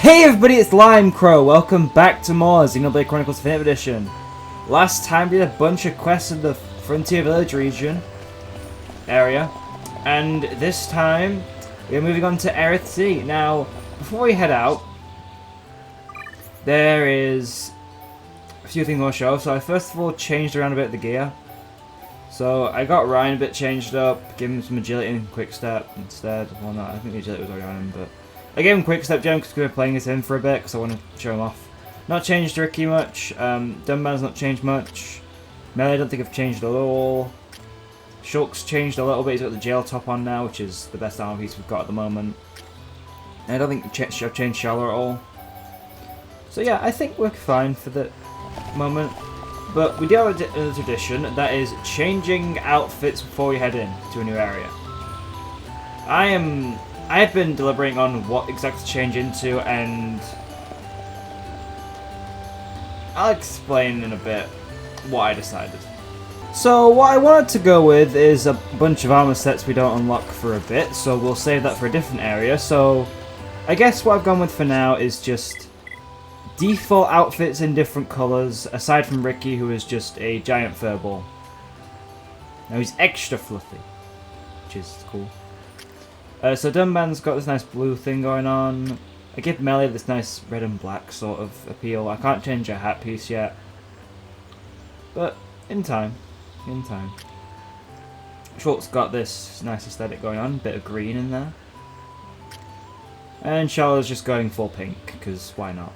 Hey everybody, it's Lime Crow. Welcome back to more Xenoblade Chronicles 5th Edition. Last time we did a bunch of quests in the Frontier Village area, and this time we're moving on to Eryth Sea. Now, before we head out, there is a few things I want to show. So I first of all changed around a bit of the gear. So I got Ryan a bit changed up, gave him some agility and quick step instead. Well, no, I think the agility was already on him, but I gave him quick step gem because we were playing as him for a bit because I want to show him off. Not changed Ricky much. Dunban's not changed much. Melee I don't think I've changed at all. Shulk's changed a little bit. He's got the jail top on now, which is the best armor piece we've got at the moment. And I don't think I've changed Shallow at all. So yeah, I think we're fine for the moment. But we do have a tradition that is changing outfits before we head in to a new area. I've been deliberating on what exactly to change into, and I'll explain in a bit what I decided. So what I wanted to go with is a bunch of armor sets we don't unlock for a bit, so we'll save that for a different area. So I guess what I've gone with for now is just default outfits in different colours, aside from Ricky, who is just a giant furball. Now he's extra fluffy, which is cool. So Dunban's got this nice blue thing going on. I give Melee this nice red and black sort of appeal. I can't change her hat piece yet, but in time. Shulk's got this nice aesthetic going on, bit of green in there. And Shallow's just going full pink, because why not?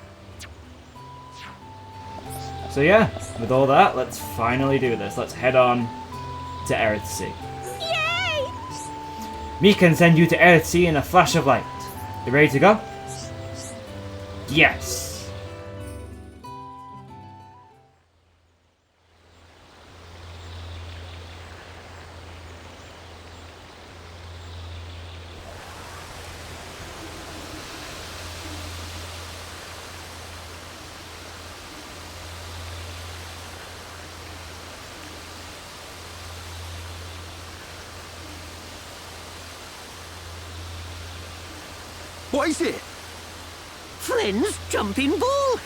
So yeah, with all that, let's finally do this. Let's head on to Eryth Sea. Me can send you to Eryth Sea in a flash of light. You ready to go? Yes! What is it? Friends, jumping ball!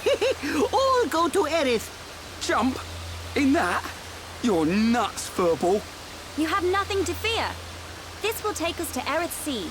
All go to Eryth. Jump? In that? You're nuts, furball. You have nothing to fear. This will take us to Eryth Sea.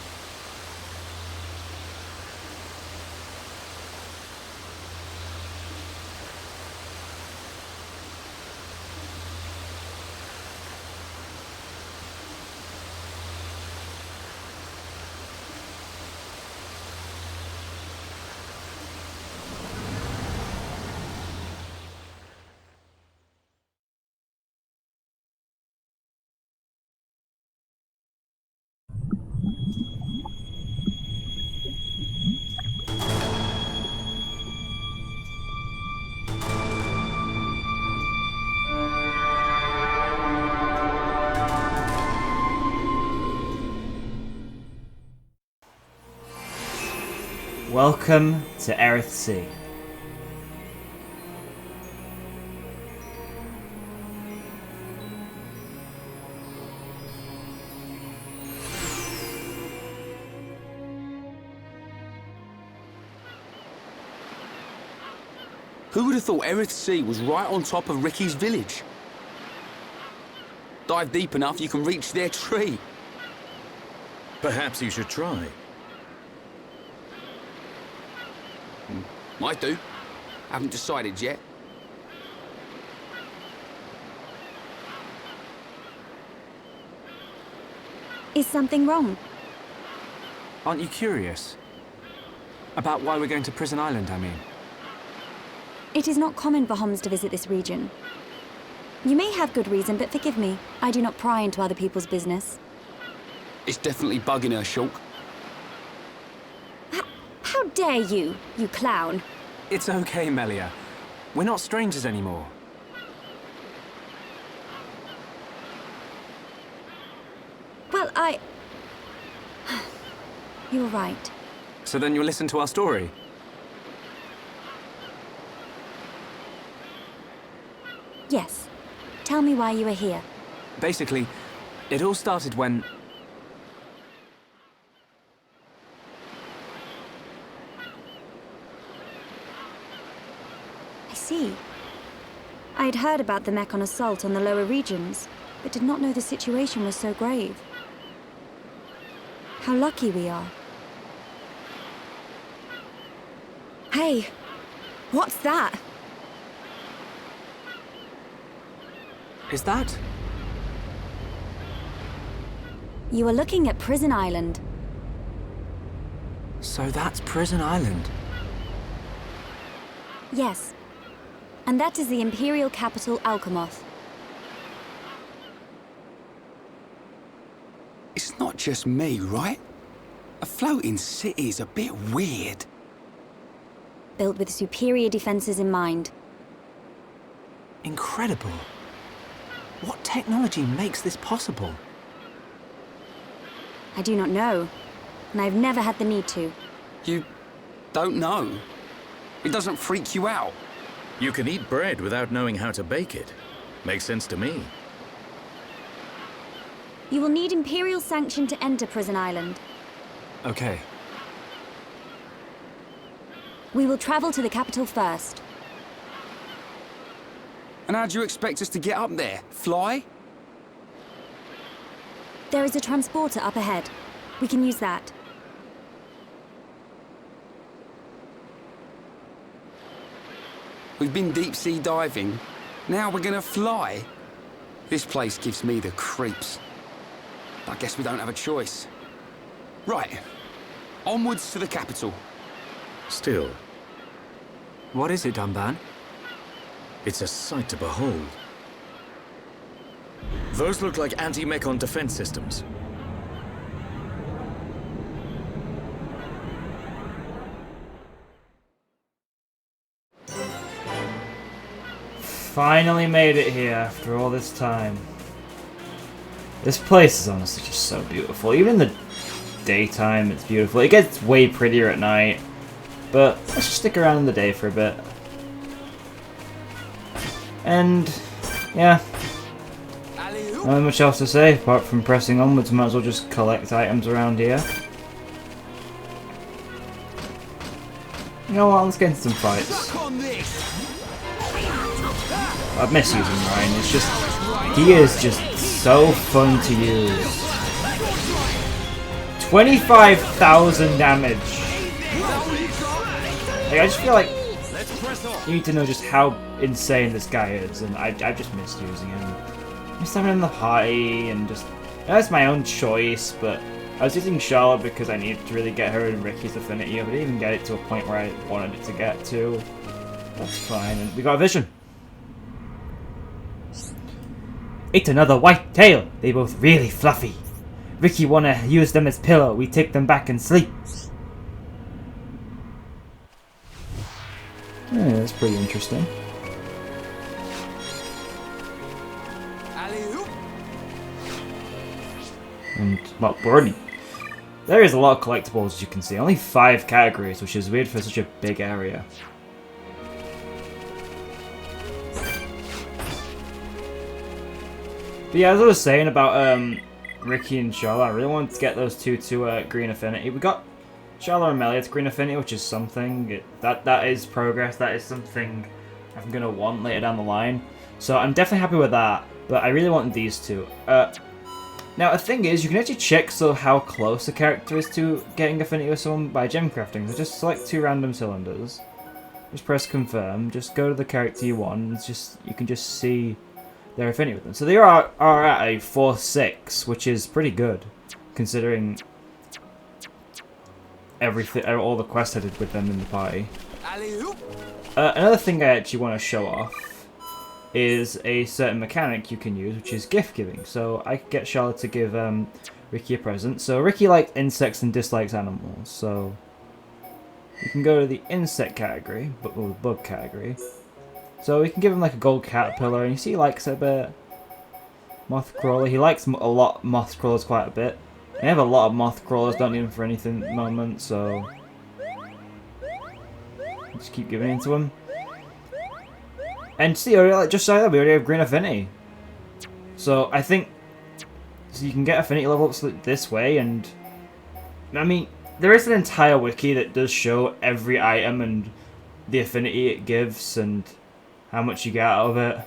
Welcome to Eryth Sea. Who would have thought Eryth Sea was right on top of Ricky's village? Dive deep enough, you can reach their tree. Perhaps you should try. Might do. Haven't decided yet. Is something wrong? Aren't you curious? About why we're going to Prison Island, I mean. It is not common for Homs to visit this region. You may have good reason, but forgive me. I do not pry into other people's business. It's definitely bugging her, Shulk. How dare you, you clown? It's okay, Melia. We're not strangers anymore. Well, You're right. So then you'll listen to our story? Yes. Tell me why you are here. Basically, it all started when... Sea. I'd heard about the Mechon assault on the lower regions, but did not know the situation was so grave. How lucky we are. Hey, what's that? Is that? You are looking at Prison Island. So that's Prison Island. Yes. And that is the Imperial capital, Alcamoth. It's not just me, right? A floating city's a bit weird. Built with superior defenses in mind. Incredible. What technology makes this possible? I do not know, and I've never had the need to. You don't know? It doesn't freak you out? You can eat bread without knowing how to bake it. Makes sense to me. You will need Imperial sanction to enter Prison Island. Okay. We will travel to the capital first. And how do you expect us to get up there? Fly? There is a transporter up ahead. We can use that. We've been deep sea diving. Now we're gonna fly. This place gives me the creeps. I guess we don't have a choice. Right. Onwards to the capital. Still, What is it, Dunban? it's a sight to behold. Those look like anti-Mechon defense systems. Finally made it here after all this time. This place is honestly just so beautiful. Even in the daytime, it's beautiful. It gets way prettier at night. But let's just stick around in the day for a bit. And, yeah. Not much else to say, apart from pressing onwards. Might as well just collect items around here. You know what, let's get into some fights. I miss using Ryan, it's just... he is just so fun to use. 25,000 damage! Like, I just feel like you need to know just how insane this guy is, and I just missed using him. Just having him in the party, and just... that's my own choice, but I was using Charlotte because I needed to really get her and Ricky's affinity, but I didn't even get it to a point where I wanted it to get to. That's fine, and we got a vision. Ate another white tail. They both really fluffy. Ricky wanna use them as pillow. We take them back and sleep. Yeah, that's pretty interesting. And well, we're already... there is a lot of collectibles, as you can see. Only 5 categories, which is weird for such a big area. But yeah, as I was saying about Ricky and Charlotte, I really wanted to get those two to Green Affinity. We got Charlotte and Melly to Green Affinity, which is something. That is progress. That is something I'm going to want later down the line. So I'm definitely happy with that. But I really want these two. Now, the thing is, you can actually check how close a character is to getting Affinity with someone by gem crafting. So just select 2 random cylinders. Just press confirm. Just go to the character you want. It's just, you can just see their affinity with them. So they are at a 4-6, which is pretty good, considering everything, all the quests I did with them in the party. Another thing I actually want to show off is a certain mechanic you can use, which is gift giving. So I could get Charlotte to give Ricky a present. So Ricky likes insects and dislikes animals, so you can go to the insect category, but the bug category. So we can give him like a gold caterpillar, and you see he likes it a bit. Moth crawler, he likes a lot moth crawlers quite a bit. I have a lot of moth crawlers, don't need them for anything at the moment, so just keep giving it to him. And see, just like that, we already have Green Affinity. So I think so you can get Affinity level ups this way, and I mean there is an entire wiki that does show every item and the affinity it gives, and how much you get out of it.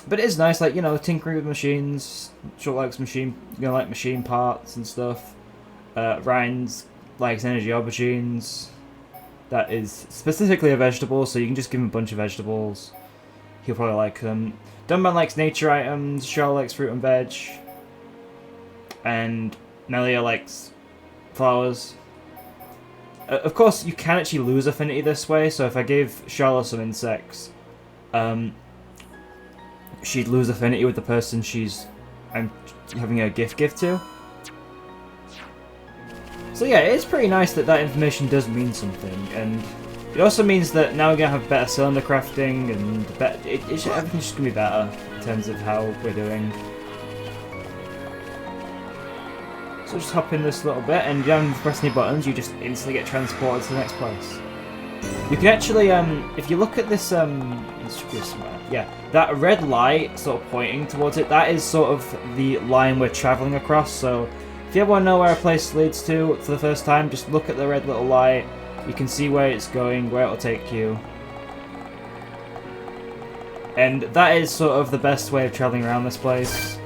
But it is nice, like, you know, tinkering with machines. Short likes machine, you know, like machine parts and stuff. Ryan's likes energy aubergines. That is specifically a vegetable, so you can just give him a bunch of vegetables. He'll probably like them. Dunban likes nature items. Charlotte likes fruit and veg. And Melia likes flowers. Of course, you can actually lose affinity this way, so if I gave Charlotte some insects, she'd lose affinity with the person I'm having a gift to. So yeah, it's pretty nice that that information does mean something, and it also means that now we're going to have better cylinder crafting, and everything's just going to be better in terms of how we're doing. So just hop in this little bit, and you don't have to press any buttons, you just instantly get transported to the next place. You can actually, if you look at this, yeah, that red light sort of pointing towards it, that is sort of the line we're travelling across, so if you ever want to know where a place leads to for the first time, just look at the red little light. You can see where it's going, where it'll take you. And that is sort of the best way of travelling around this place.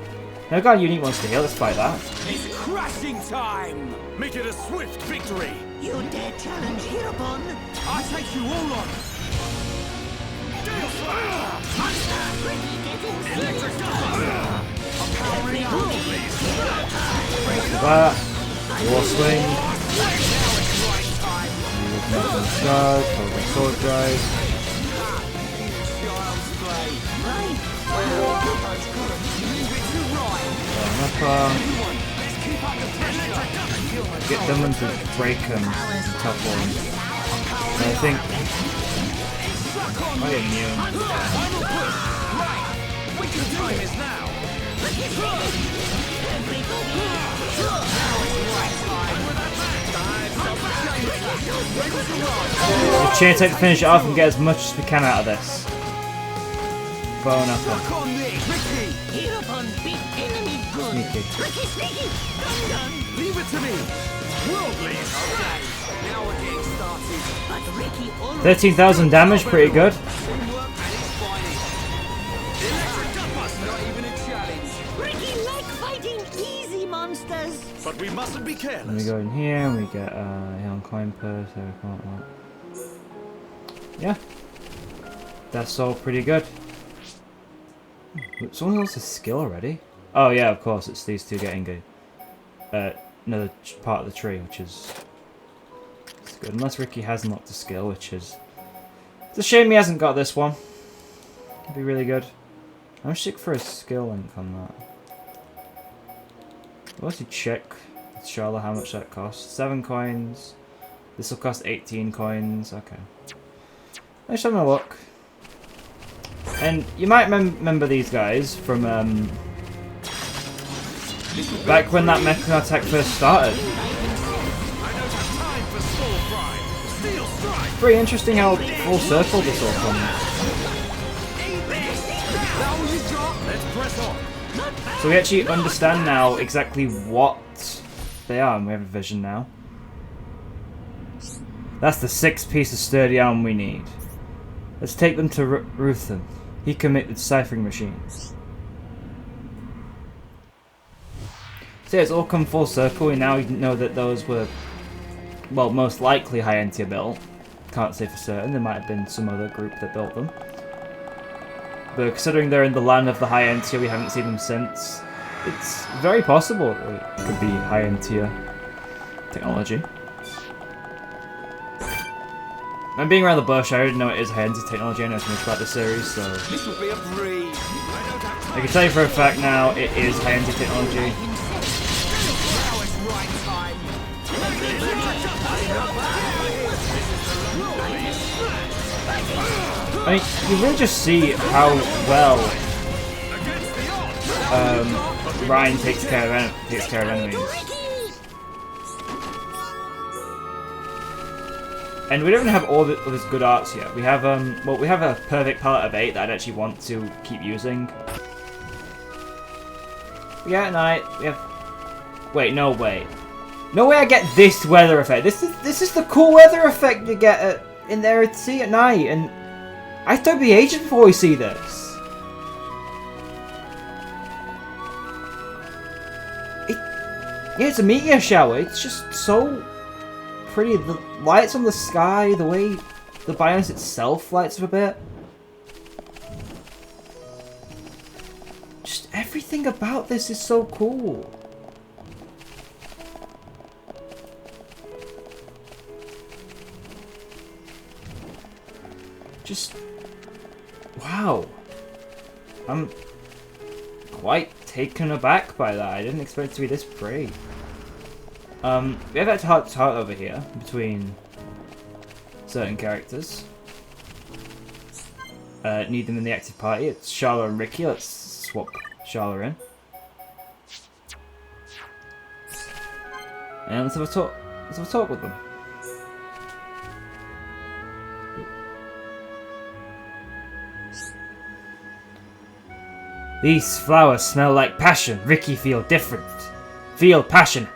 Now we've got a unique monster here, let's fight that. It's crashing time! Make it a swift victory! You dare challenge hereupon? I take you all on! Gale Slash! Monster! Ricky getting Electric Gupper! I'm powering up! That. War Swing. Now it's right time! Guard, Sword Drive. Child's play! Right. Well, Leave it to Ryan! Let's keep up the pressure! get them to break them. Tough one. And I think I am immune. Right! Wicked time is now! The chain attack to finish it off and get as much as we can out of this. Bone upper. On this, Ricky! hereupon beat enemy good. Sneaky. Ricky sneaky! Done! Leave it to me! Worldly! Okay, now we're getting started. But Ricky always 13,000 damage, pretty good. Teamwork at its finest. Electric Gupper's not even a challenge. Ricky like fighting easy monsters. But we mustn't be Then we careless. go in here and we get Healing Coin Purse, yeah. That's all pretty good. Someone else has skill already? Oh yeah, of course, it's these two getting another part of the tree, which is good. Unless Ricky has unlocked a skill, which is... It's a shame he hasn't got this one. It'd be really good. I'm sick for a skill link on that. Let's check with Charlotte how much that costs. 7 coins. This will cost 18 coins. Okay. Let's have a look. And you might remember these guys from back when that Mecha attack first started. Pretty interesting how full circle this all comes. So we actually understand now exactly what they are, and we have a vision now. That's the 6th piece of sturdy arm we need. Let's take them to Ruthen. He can make the deciphering machines. So yeah, it's all come full circle. We now know that those were, well, most likely High-Entia built. Can't say for certain. There might have been some other group that built them. But considering they're in the land of the High-Entia, we haven't seen them since. It's very possible that it could be High-Entia technology. I'm being around the bush. I already know it is High-Entia technology. I know so much about the series, so This will be a breeze. I can tell you for a fact now it is High-Entia technology. Now it's right time. I mean, you really just see how well Ryan takes care of enemies. And we don't even have all of his good arts yet. We have well, we have a perfect palette of 8 that I'd actually want to keep using. Yeah, night. We have. Wait, no way. No way I get this weather effect. This is the cool weather effect you get in the Eryth Sea at night, and I thought it'd be ages before we see this. Yeah, it's a meteor shower. It's just so pretty. The lights on the sky, the way the biomes itself lights up a bit. Just everything about this is so cool. Just wow. I'm quite taken aback by that. I didn't expect it to be this pretty. We have that heart-to-heart over here between certain characters. Need them in the active party. It's Charlotte and Ricky. Let's swap Charlotte in. And let's have a talk. Let's have a talk with them. These flowers smell like passion. Ricky feel different. Feel passionate.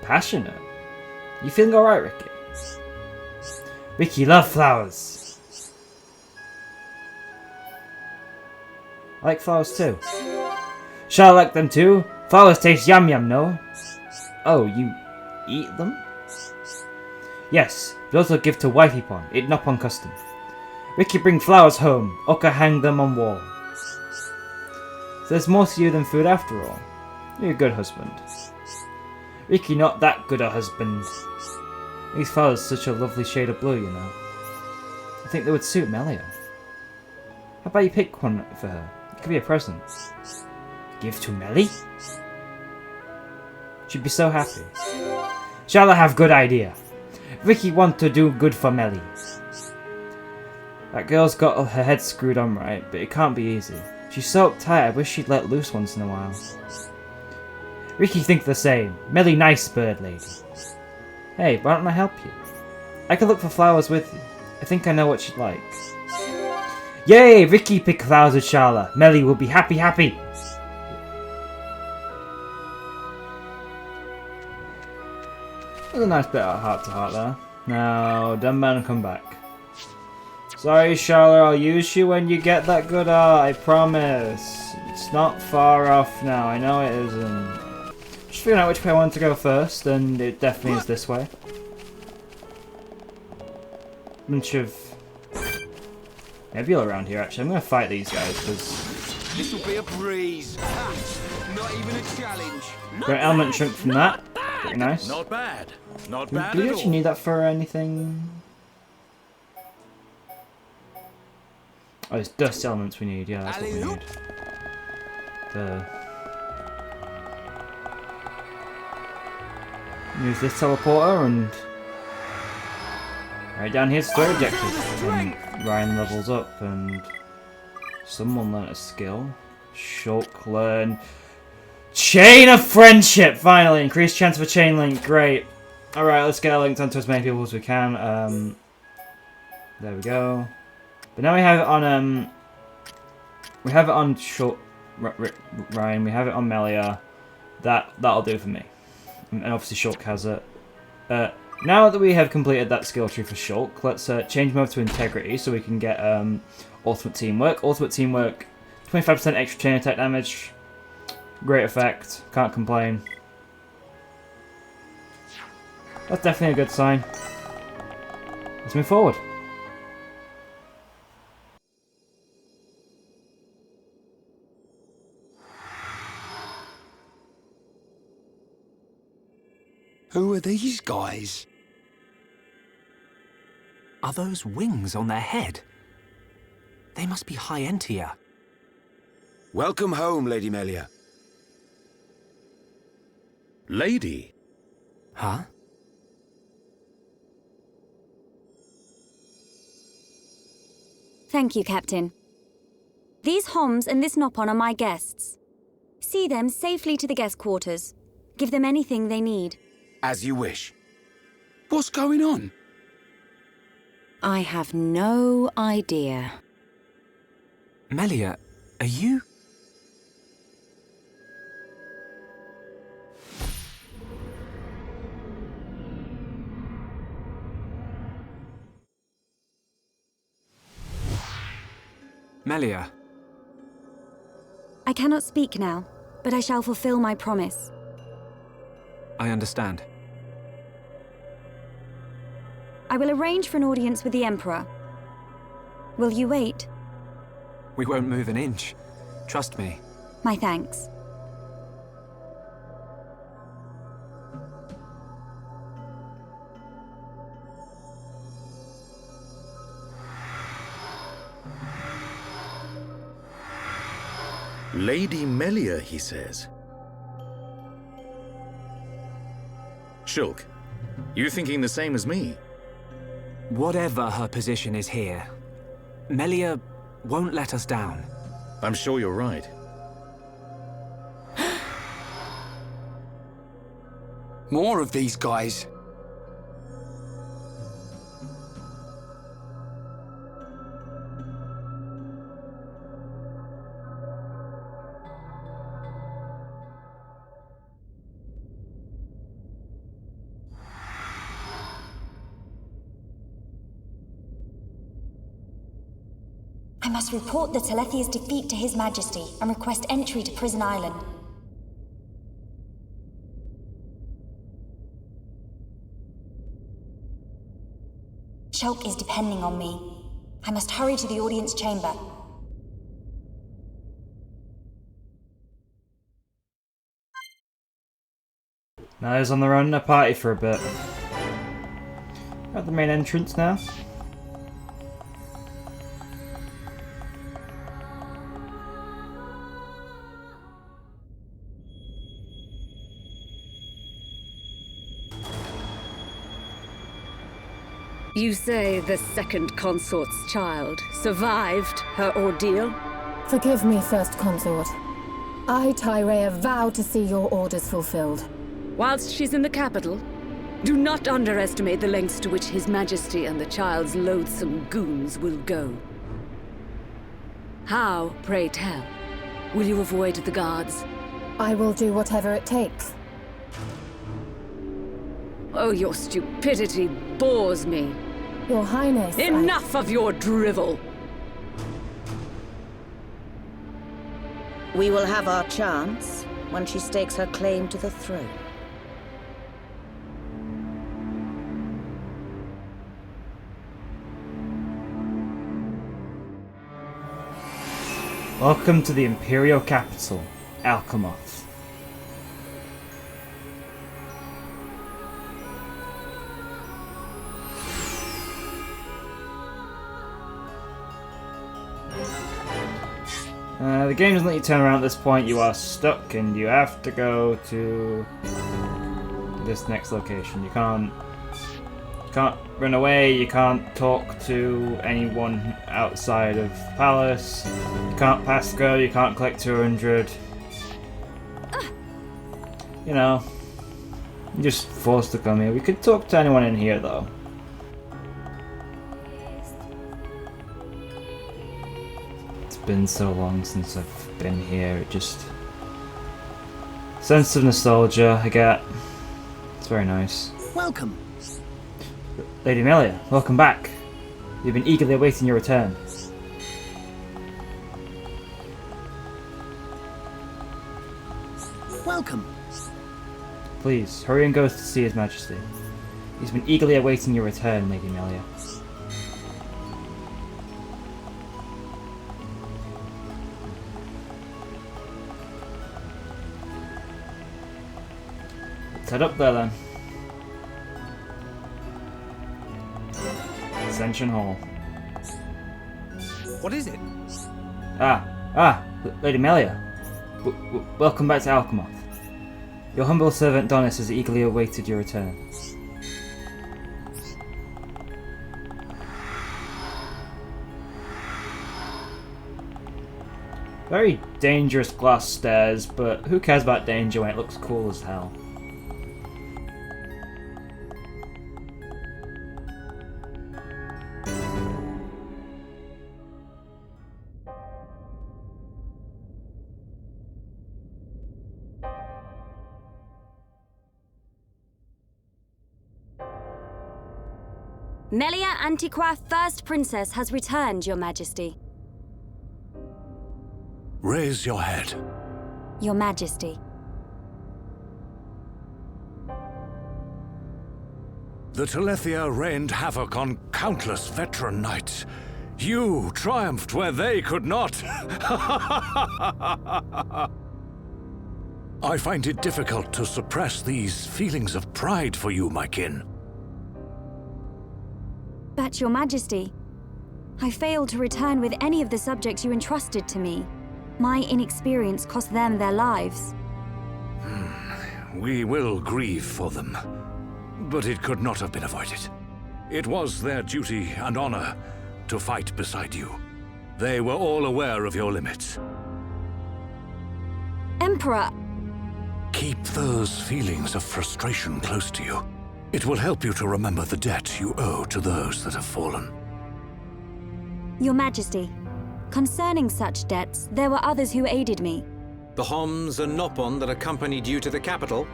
Passionate? You feeling alright, Ricky? Ricky love flowers. I like flowers too. Shall I like them too? Flowers taste yum yum, no? Oh, you eat them? Yes, but also give to wifey pon. It not on custom. Ricky bring flowers home. Oka hang them on wall. So there's more to you than food after all. You're a good husband. Ricky not that good a husband. These flowers are such a lovely shade of blue, you know. I think they would suit Melia. How about you pick one for her? It could be a present. Give to Melly? She'd be so happy. Shall I have good idea? Ricky want to do good for Melly. That girl's got her head screwed on right, but it can't be easy. She's so uptight, I wish she'd let loose once in a while. Ricky think the same. Melly nice bird lady. Hey, why don't I help you? I can look for flowers with you. I think I know what she'd like. Yay! Ricky pick flowers with Charla. Melly will be happy happy! There's a nice bit of heart to heart there. Now, dumb man, come back. Sorry, Charlotte, I'll use you when you get that good art, I promise. It's not far off now, I know it isn't. Just figuring out which way I want to go first, and it definitely is this way. Bunch of nebula around here, actually. I'm going to fight these guys, because... This'll be a breeze. Not even a challenge. Got an element chunk from that. Pretty nice. Not bad. Not Do bad we at actually all. need that for anything? Oh, it's dust elements we need. Yeah, that's what we need. Use this teleporter and right down here's third objective. And Ryan levels up and someone learnt a skill. Shulk learn Chain of Friendship. Finally, increased chance for chain link. Great. All right, let's get linked onto as many people as we can. There we go. But now we have it on Shulk, Ryan. We have it on Melia. That'll do for me. And obviously Shulk has it. Now that we have completed that skill tree for Shulk, let's change mode to Integrity so we can get Ultimate Teamwork. Ultimate Teamwork, 25% extra chain attack damage. Great effect. Can't complain. That's definitely a good sign. Let's move forward. Who are these guys? Are those wings on their head? They must be high Entia. Welcome home, Lady Melia. Lady. Huh? Thank you, Captain. These Homs and this Nopon are my guests. See them safely to the guest quarters. Give them anything they need. As you wish. What's going on? I have no idea. Melia, are you? Melia, I cannot speak now, but I shall fulfill my promise. I understand. I will arrange for an audience with the Emperor. Will you wait? We won't move an inch. Trust me. My thanks. Lady Melia, he says. Shulk, you thinking the same as me? Whatever her position is here, Melia won't let us down. I'm sure you're right. More of these guys. I must report the Telethia's defeat to His Majesty and request entry to Prison Island. Shulk is depending on me. I must hurry to the audience chamber. Now he's on the run, a party for a bit. At the main entrance now. You say the second consort's child survived her ordeal? Forgive me, First Consort. I, Tyrea, vow to see your orders fulfilled. Whilst she's in the capital, do not underestimate the lengths to which His Majesty and the child's loathsome goons will go. How, pray tell, will you avoid the guards? I will do whatever it takes. Oh, your stupidity bores me. Your Highness, Enough of your drivel! We will have our chance when she stakes her claim to the throne. Welcome to the Imperial capital, Alcamoth. The game doesn't let you turn around at this point. You are stuck and you have to go to this next location. You can't run away, you can't talk to anyone outside of the palace, you can't pass go, you can't collect 200. You know, you're just forced to come here. We could talk to anyone in here though. It's been so long since I've been here, it just... sense of nostalgia I get. It's very nice. Welcome. Lady Melia, welcome back. We've been eagerly awaiting your return. Welcome. Please, hurry and go to see His Majesty. He's been eagerly awaiting your return, Lady Melia. Let's head up there then. Ascension Hall. What is it? Lady Melia. Welcome back to Alcamoth. Your humble servant Donis has eagerly awaited your return. Very dangerous glass stairs, but who cares about danger when it looks cool as hell? Melia Antiqua, First Princess, has returned, Your Majesty. Raise your head. Your Majesty. The Telethia rained havoc on countless veteran knights. You triumphed where they could not. I find it difficult to suppress these feelings of pride for you, my kin. But Your Majesty, I failed to return with any of the subjects you entrusted to me. My inexperience cost them their lives. We will grieve for them, but it could not have been avoided. It was their duty and honor to fight beside you. They were all aware of your limits. Emperor! Keep those feelings of frustration close to you. It will help you to remember the debt you owe to those that have fallen. Your Majesty, concerning such debts, there were others who aided me. The Homs and Nopon that accompanied you to the capital,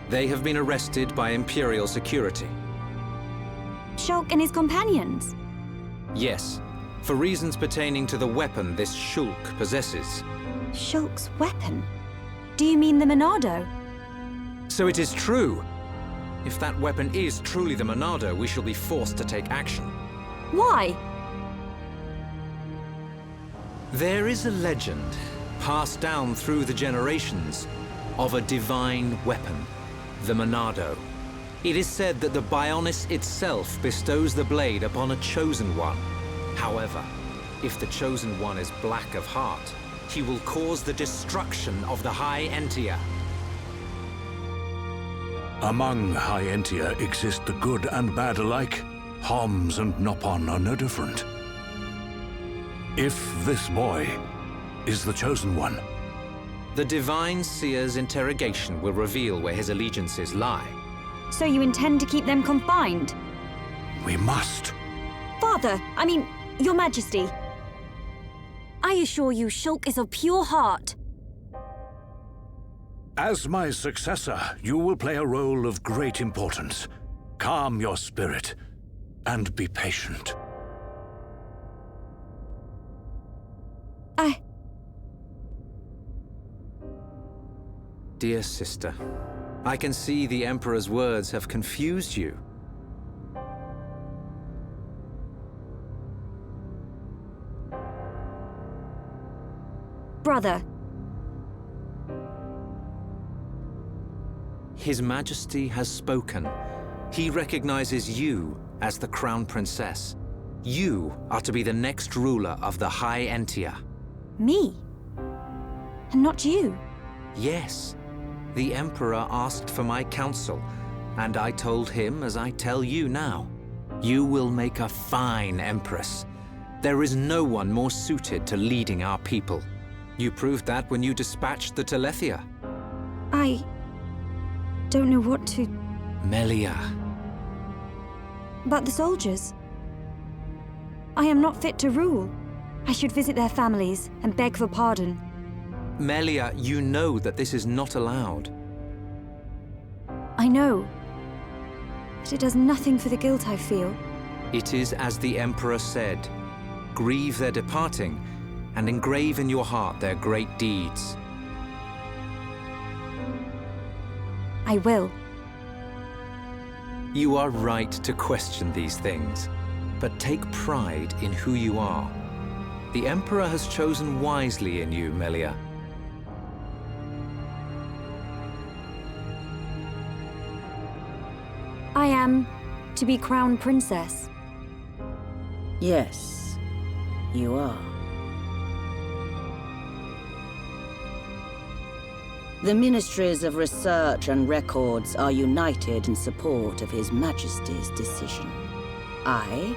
they have been arrested by Imperial security. Shulk and his companions? Yes, for reasons pertaining to the weapon this Shulk possesses. Shulk's weapon? Do you mean the Monado? So it is true. If that weapon is truly the Monado, we shall be forced to take action. Why? There is a legend, passed down through the generations, of a divine weapon, the Monado. It is said that the Bionis itself bestows the blade upon a chosen one. However, if the chosen one is black of heart, he will cause the destruction of the High Entia. Among High Entia exist the good and bad alike. Homs and Nopon are no different. If this boy is the chosen one, the Divine Seer's interrogation will reveal where his allegiances lie. So you intend to keep them confined? We must. Father, Your Majesty. I assure you, Shulk is of pure heart. As my successor, you will play a role of great importance. Calm your spirit and be patient. Dear sister, I can see the Emperor's words have confused you. Brother. His Majesty has spoken. He recognizes you as the Crown Princess. You are to be the next ruler of the High Entia. Me? And not you? Yes. The Emperor asked for my counsel, and I told him as I tell you now. You will make a fine Empress. There is no one more suited to leading our people. You proved that when you dispatched the Telethia. I don't know what to... Melia. But the soldiers? I am not fit to rule. I should visit their families and beg for pardon. Melia, you know that this is not allowed. I know. But it does nothing for the guilt I feel. It is as the Emperor said. Grieve their departing, and engrave in your heart their great deeds. I will. You are right to question these things, but take pride in who you are. The Emperor has chosen wisely in you, Melia. I am to be Crown Princess. Yes, you are. The Ministries of Research and Records are united in support of His Majesty's decision. I,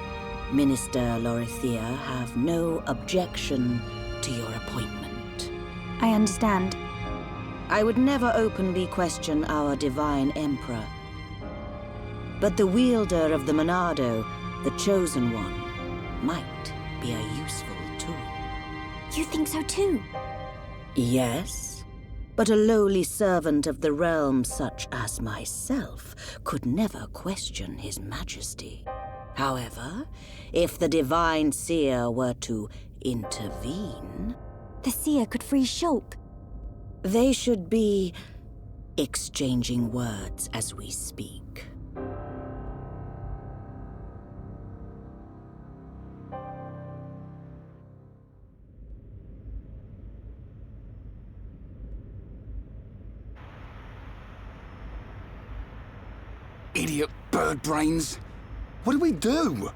Minister Eryth, have no objection to your appointment. I understand. I would never openly question our Divine Emperor. But the wielder of the Monado, the Chosen One, might be a useful tool. You think so too? Yes, but a lowly servant of the realm such as myself could never question His Majesty. However, if the Divine Seer were to intervene, The seer could free Shulk. They should be exchanging words as we speak. Idiot bird brains. What do we do?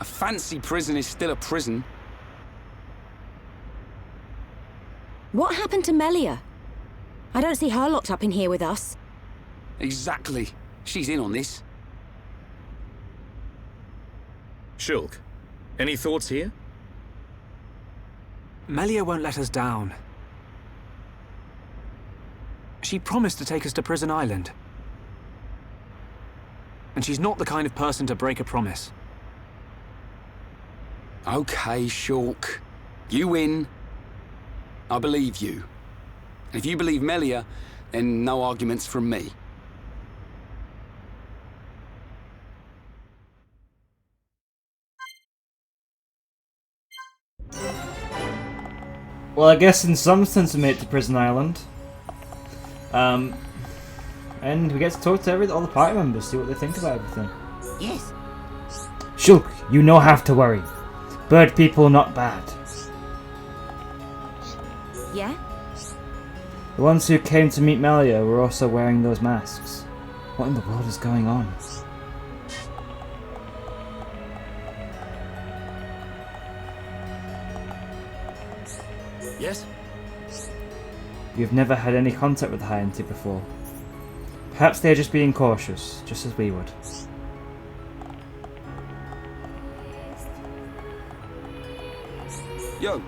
A fancy prison is still a prison. What happened to Melia? I don't see her locked up in here with us. Exactly. She's in on this. Shulk, any thoughts here? Melia won't let us down. She promised to take us to Prison Island. And she's not the kind of person to break a promise. Okay, Shulk. You win. I believe you. And if you believe Melia, then no arguments from me. Well, I guess in some sense we made it to Prison Island. And we get to talk to all the party members, see what they think about everything. Yes. Shulk, you no have to worry. Bird people not bad. Yeah? The ones who came to meet Melia were also wearing those masks. What in the world is going on? Yes? You've never had any contact with the High Entity before. Perhaps they're just being cautious, just as we would. Yo.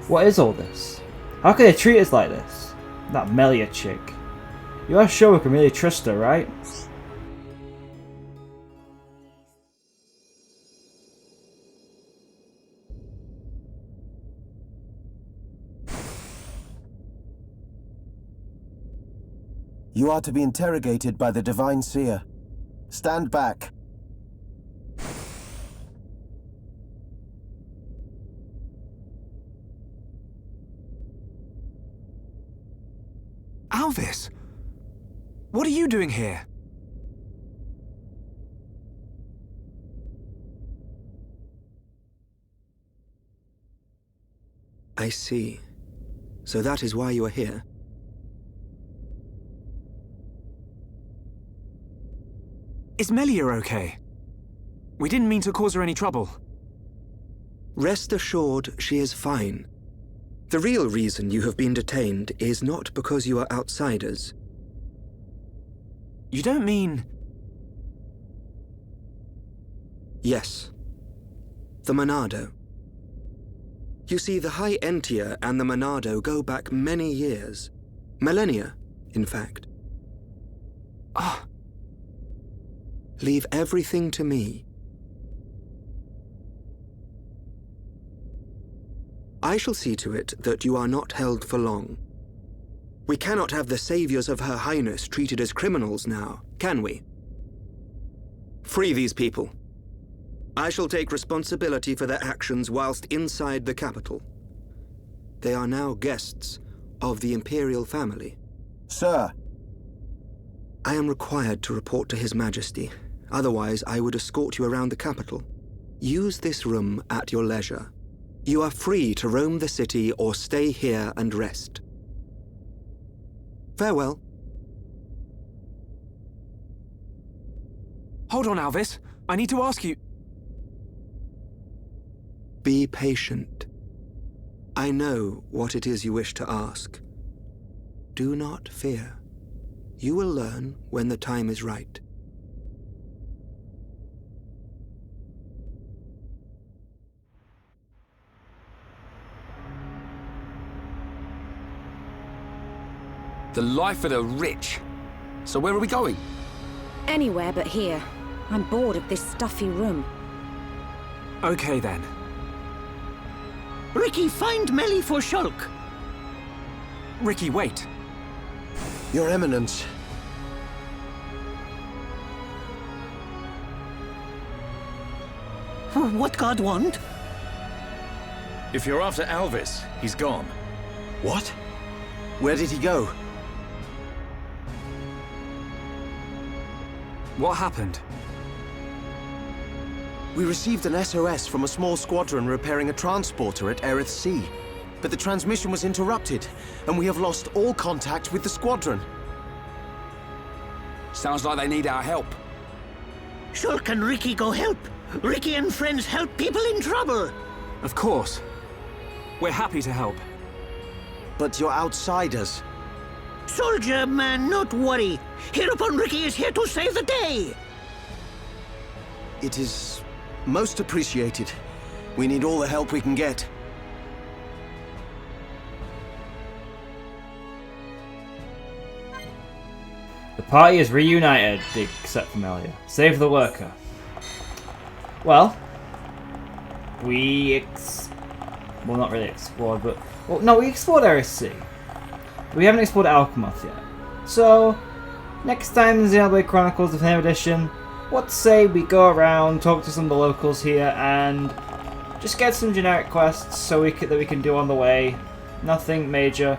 What is all this? How can they treat us like this? That Melia chick. You are sure we can really trust her, right? You are to be interrogated by the Divine Seer. Stand back. Alvis! What are you doing here? I see. So that is why you are here. Is Melia okay? We didn't mean to cause her any trouble. Rest assured, she is fine. The real reason you have been detained is not because you are outsiders. You don't mean... Yes. The Monado. You see, the High Entia and the Monado go back many years. Millennia, in fact. Ah. Leave everything to me. I shall see to it that you are not held for long. We cannot have the saviors of Her Highness treated as criminals now, can we? Free these people. I shall take responsibility for their actions whilst inside the capital. They are now guests of the Imperial family. Sir! I am required to report to His Majesty. Otherwise, I would escort you around the capital. Use this room at your leisure. You are free to roam the city or stay here and rest. Farewell. Hold on, Alvis. I need to ask you... Be patient. I know what it is you wish to ask. Do not fear. You will learn when the time is right. The life of the rich. So where are we going? Anywhere but here. I'm bored of this stuffy room. Okay then. Ricky, find Melly for Shulk. Ricky, wait. Your Eminence. What God want? If you're after Alvis, he's gone. What? Where did he go? What happened? We received an SOS from a small squadron repairing a transporter at Eryth Sea. But the transmission was interrupted, and we have lost all contact with the squadron. Sounds like they need our help. Sure can Ricky go help? Ricky and friends help people in trouble. Of course. We're happy to help. But you're outsiders. Soldier man, not worry. Hereupon Ricky is here to save the day. It is most appreciated. We need all the help we can get. The party is reunited, except for Melia. Save the worker. Well, well, not really explored, but... Well, no, we explored Eryth Sea. We haven't explored Alcamoth yet. So, next time in Xenoblade Chronicles Definitive Edition, what say we go around, talk to some of the locals here, and just get some generic quests that we can do on the way. Nothing major.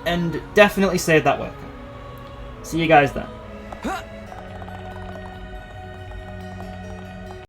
And definitely save that worker. See you guys then.